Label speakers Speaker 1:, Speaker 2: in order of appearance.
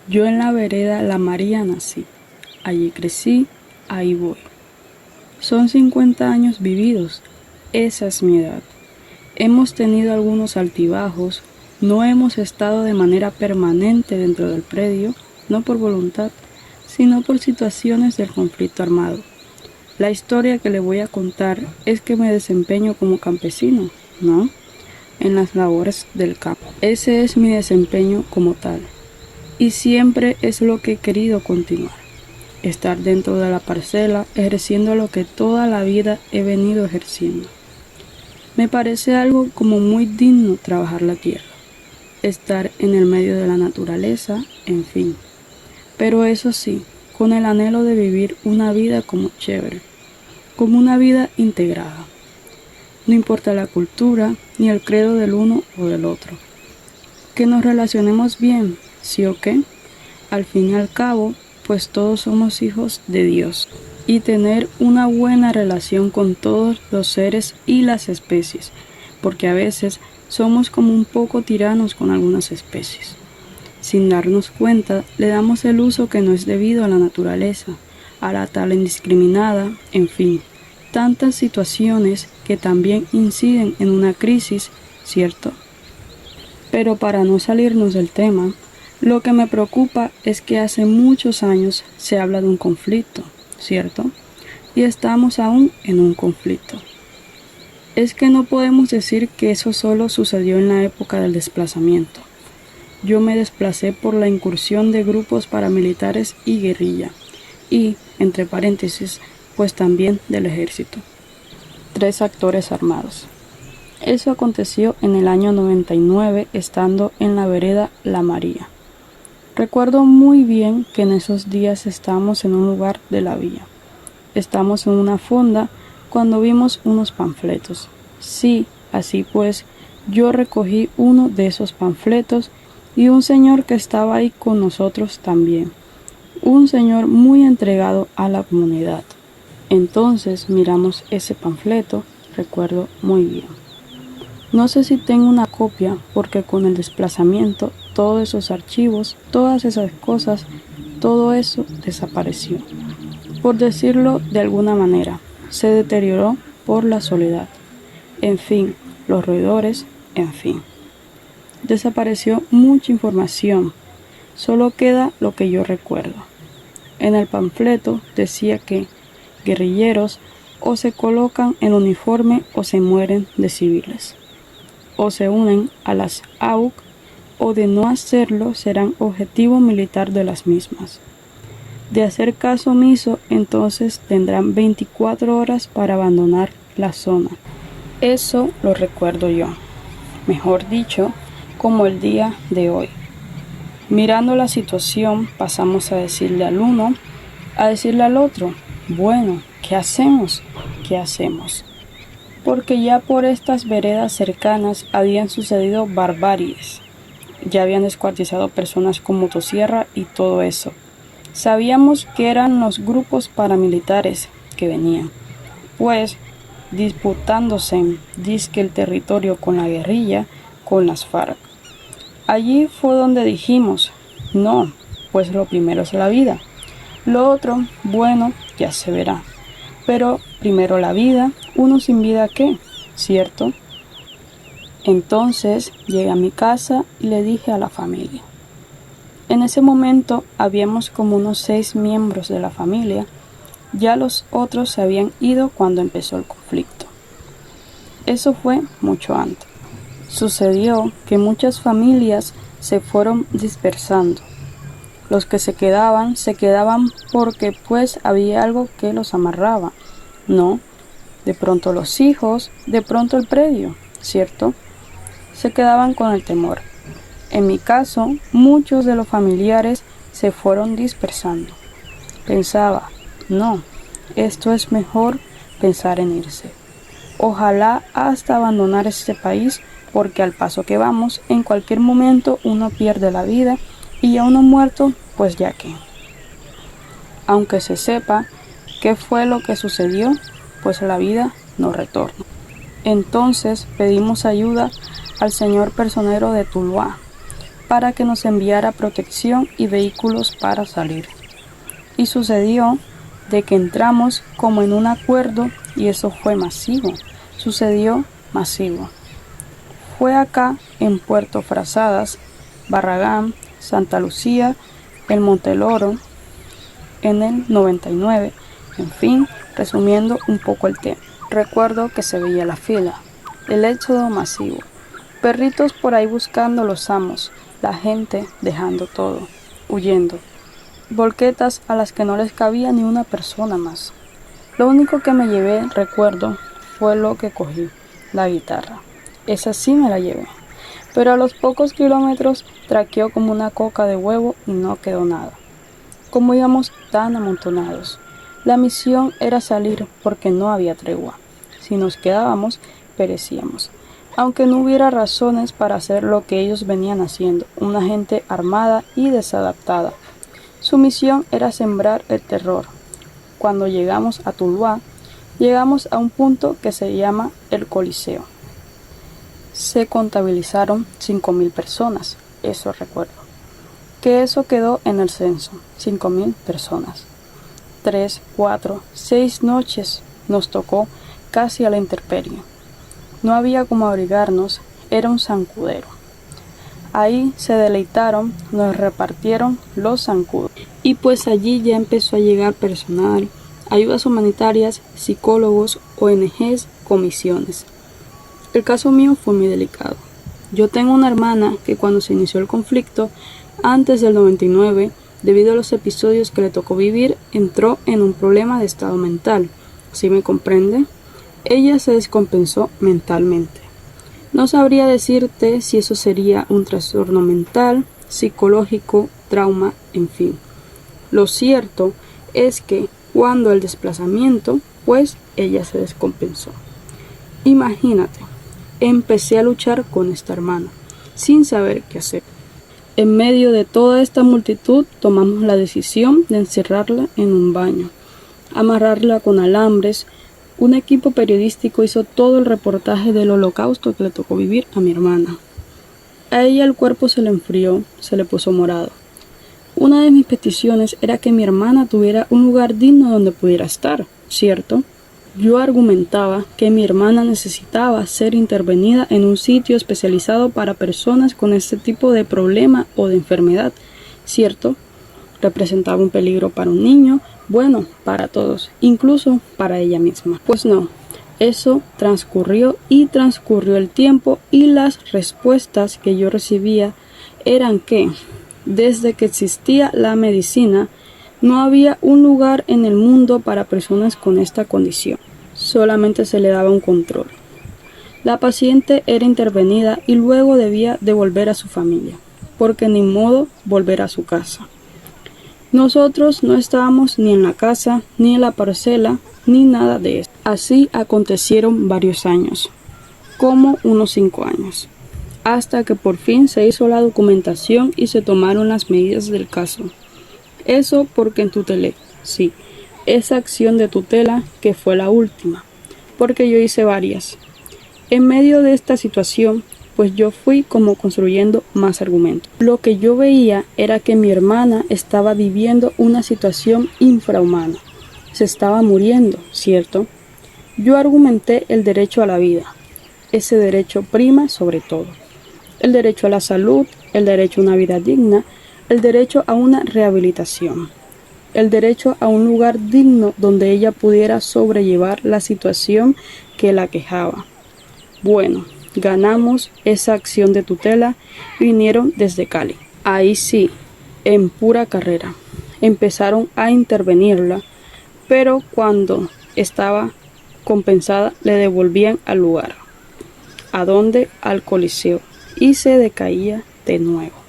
Speaker 1: Yo en la vereda La María nací, allí crecí, ahí voy. Son 50 años vividos, esa es mi edad. Hemos tenido algunos altibajos, no hemos estado de manera permanente dentro del predio, no por voluntad, sino por situaciones del conflicto armado. La historia que le voy a contar es que me desempeño como campesino, ¿no? En las labores del campo. Ese es mi desempeño como tal. Y siempre es lo que he querido continuar. Estar dentro de la parcela ejerciendo lo que toda la vida he venido ejerciendo. Me parece algo como muy digno trabajar la tierra, estar en el medio de la naturaleza, en fin. Pero eso sí, con el anhelo de vivir una vida como chévere, como una vida integrada. No importa la cultura ni el credo del uno o del otro. Que nos relacionemos bien, ¿sí o qué? Al fin y al cabo, pues todos somos hijos de Dios. Y tener una buena relación con todos los seres y las especies, porque a veces somos como un poco tiranos con algunas especies. Sin darnos cuenta, le damos el uso que no es debido a la naturaleza, a la tala indiscriminada, en fin, tantas situaciones que también inciden en una crisis, ¿cierto? Pero para no salirnos del tema, lo que me preocupa es que hace muchos años se habla de un conflicto, ¿cierto? Y estamos aún en un conflicto. Es que no podemos decir que eso solo sucedió en la época del desplazamiento. Yo me desplacé por la incursión de grupos paramilitares y guerrilla, y, entre paréntesis, pues también del ejército. 3 actores armados. Eso aconteció en el año 99, estando en la vereda La María. Recuerdo muy bien que en esos días estábamos en un lugar de la vía. Estamos en una fonda cuando vimos unos panfletos. Sí, así pues, yo recogí uno de esos panfletos y un señor que estaba ahí con nosotros también. Un señor muy entregado a la comunidad. Entonces miramos ese panfleto, recuerdo muy bien. No sé si tengo una copia porque con el desplazamiento todos esos archivos, todas esas cosas, todo eso desapareció. Por decirlo de alguna manera, se deterioró por la soledad. En fin, los roedores, en fin. Desapareció mucha información, solo queda lo que yo recuerdo. En el panfleto decía que guerrilleros o se colocan el uniforme o se mueren de civiles. O se unen a las AUC o de no hacerlo serán objetivo militar de las mismas. De hacer caso omiso, entonces tendrán 24 horas para abandonar la zona. Eso lo recuerdo yo, mejor dicho, como el día de hoy. Mirando la situación, pasamos a decirle al uno, a decirle al otro, bueno, ¿qué hacemos? ¿Qué hacemos? Porque ya por estas veredas cercanas habían sucedido barbaries. Ya habían descuartizado personas con motosierra y todo eso. Sabíamos que eran los grupos paramilitares que venían, pues disputándose dizque el territorio con la guerrilla, con las FARC. Allí fue donde dijimos, no, pues lo primero es la vida. Lo otro, bueno, ya se verá. Pero primero la vida, uno sin vida ¿qué? ¿Cierto? Entonces llegué a mi casa y le dije a la familia. En ese momento habíamos como unos 6 miembros de la familia, ya los otros se habían ido cuando empezó el conflicto. Eso fue mucho antes. Sucedió que muchas familias se fueron dispersando. Los que se quedaban porque pues había algo que los amarraba. No, de pronto los hijos, de pronto el predio, ¿cierto? Se quedaban con el temor. En mi caso, muchos de los familiares se fueron dispersando. Pensaba, no, esto es mejor pensar en irse. Ojalá hasta abandonar este país porque al paso que vamos, en cualquier momento uno pierde la vida y a uno muerto, pues ya que. Aunque se sepa qué fue lo que sucedió, pues la vida no retorna. Entonces pedimos ayuda al señor personero de Tuluá para que nos enviara protección y vehículos para salir. Y sucedió de que entramos como en un acuerdo y eso fue masivo. Sucedió masivo. Fue acá en Puerto Frazadas, Barragán, Santa Lucía, el Monteloro, en el 99, en fin, resumiendo un poco el tema. Recuerdo que se veía la fila, el éxodo masivo, perritos por ahí buscando los amos, la gente dejando todo, huyendo, volquetas a las que no les cabía ni una persona más. Lo único que me llevé, recuerdo, fue lo que cogí, la guitarra. Esa sí me la llevé, pero a los pocos kilómetros traqueó como una coca de huevo y no quedó nada. Como íbamos tan amontonados, la misión era salir porque no había tregua. Si nos quedábamos, perecíamos. Aunque no hubiera razones para hacer lo que ellos venían haciendo, una gente armada y desadaptada. Su misión era sembrar el terror. Cuando llegamos a Tuluá, llegamos a un punto que se llama el Coliseo. Se contabilizaron 5.000 personas, eso recuerdo. Que eso quedó en el censo, 5.000 personas. 3, 4, 6 noches nos tocó casi a la intemperie. No había como abrigarnos, era un zancudero. Ahí se deleitaron, nos repartieron los zancudos. Y pues allí ya empezó a llegar personal, ayudas humanitarias, psicólogos, ONGs, comisiones. El caso mío fue muy delicado. Yo tengo una hermana que cuando se inició el conflicto, antes del 99, debido a los episodios que le tocó vivir, entró en un problema de estado mental. ¿Sí me comprende? Ella se descompensó mentalmente. No sabría decirte si eso sería un trastorno mental, psicológico, trauma, en fin. Lo cierto es que cuando el desplazamiento, pues ella se descompensó. Imagínate, empecé a luchar con esta hermana, sin saber qué hacer. En medio de toda esta multitud tomamos la decisión de encerrarla en un baño, amarrarla con alambres. Un equipo periodístico hizo todo el reportaje del holocausto que le tocó vivir a mi hermana. A ella el cuerpo se le enfrió, se le puso morado. Una de mis peticiones era que mi hermana tuviera un lugar digno donde pudiera estar, ¿cierto? Yo argumentaba que mi hermana necesitaba ser intervenida en un sitio especializado para personas con este tipo de problema o de enfermedad, ¿cierto? Representaba un peligro para un niño, bueno, para todos, incluso para ella misma. Pues no, eso transcurrió y transcurrió el tiempo y las respuestas que yo recibía eran que, desde que existía la medicina, no había un lugar en el mundo para personas con esta condición. Solamente se le daba un control. La paciente era intervenida y luego debía devolver a su familia, porque ni modo volver a su casa. Nosotros no estábamos ni en la casa, ni en la parcela, ni nada de eso. Así acontecieron varios años, como unos 5 años, hasta que por fin se hizo la documentación y se tomaron las medidas del caso. Eso porque entutelé, sí, esa acción de tutela que fue la última, porque yo hice varias. En medio de esta situación, pues yo fui como construyendo más argumentos. Lo que yo veía era que mi hermana estaba viviendo una situación infrahumana. Se estaba muriendo, ¿cierto? Yo argumenté el derecho a la vida. Ese derecho prima sobre todo. El derecho a la salud, el derecho a una vida digna, el derecho a una rehabilitación. El derecho a un lugar digno donde ella pudiera sobrellevar la situación que la quejaba. Bueno, ganamos esa acción de tutela y vinieron desde Cali. Ahí sí, en pura carrera, empezaron a intervenirla, pero cuando estaba compensada le devolvían al lugar. ¿A dónde? Al Coliseo. Y se decaía de nuevo.